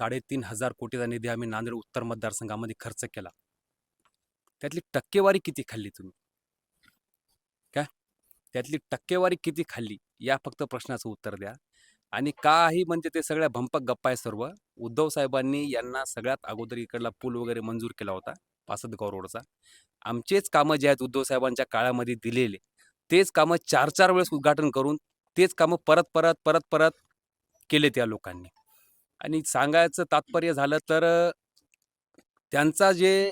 3,500 कोटीचा निधी आम्ही नांदेड उत्तर मतदारसंघामध्ये खर्च केला. त्यातली टक्केवारी किती खाल्ली तुम्ही? काय? त्यातली टक्केवारी किती खाल्ली? या फक्त प्रश्नाचं उत्तर द्या. आणि काही म्हणजे ते सगळ्या भंपक गप्पा आहे सर्व. उद्धव साहेबांनी यांना सगळ्यात अगोदर इकडला पूल वगैरे मंजूर केला होता, पासदगाव रोडचा. आमचेच कामं जे आहेत उद्धव साहेबांच्या काळामध्ये दिलेले, तेच कामं 4-4 वेळेस उद्घाटन करून तेच कामं परत केले त्या लोकांनी. आणि सांगायचं तात्पर्य झालं तर त्यांचा जे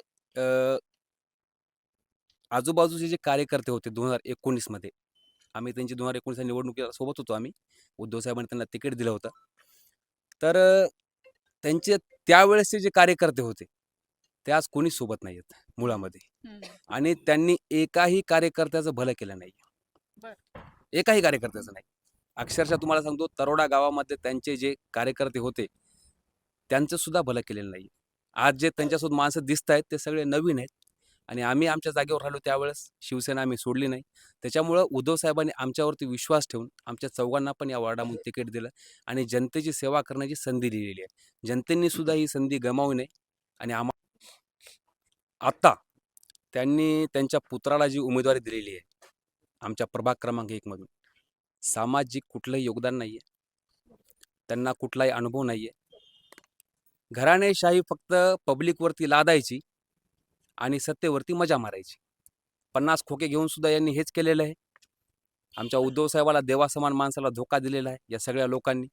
आजूबाजूचे जे कार्यकर्ते होते 2019 मध्ये, आम्ही त्यांची 2019 निवडणुकीला सोबत होतो आम्ही. उद्धव साहेबांनी त्यांना तिकीट दिलं होतं. तर त्यांचे त्यावेळेसचे जे कार्यकर्ते होते, ते आज कोणीच सोबत नाही आहेत मुळामध्ये. आणि त्यांनी एकाही कार्यकर्त्याचं भलं केलं नाही. एकाही कार्यकर्त्याचं नाही. अक्षरशः तुम्हाला सांगतो, तरोडा गावामध्ये त्यांचे जे कार्यकर्ते होते, त्यांचं सुद्धा भलं केलेलं नाही. आज जे त्यांच्यासोबत माणसं दिसत आहेत ते सगळे नवीन आहेत. आणि आम्ही आमच्या जागेवर राहिलो त्यावेळेस शिवसेना आम्ही सोडली नाही. त्याच्यामुळं उद्धव साहेबांनी आमच्यावरती विश्वास ठेवून आमच्या चौघांना पण या वॉर्डामध्ये तिकीट दिलं आणि जनतेची सेवा करण्याची संधी दिलेली आहे. जनतेने सुद्धा ही संधी गमावू नये. आणि आत्ता त्यांनी त्यांच्या पुत्राला जी उमेदवारी दिलेली आहे आमच्या प्रभाग क्रमांक 1 मधून, सामाजिक कुठलंही योगदान नाहीये, त्यांना कुठलाही अनुभव नाहीये. घराणेशाही फक्त पब्लिकवरती लादायची आणि सत्तेवरती मजा मारायची. 50 खोके घेऊन सुद्धा यांनी हेच केलेलं आहे. आमच्या उद्धव साहेबाला देवासमान माणसाला धोका दिलेला आहे या सगळ्या लोकांनी.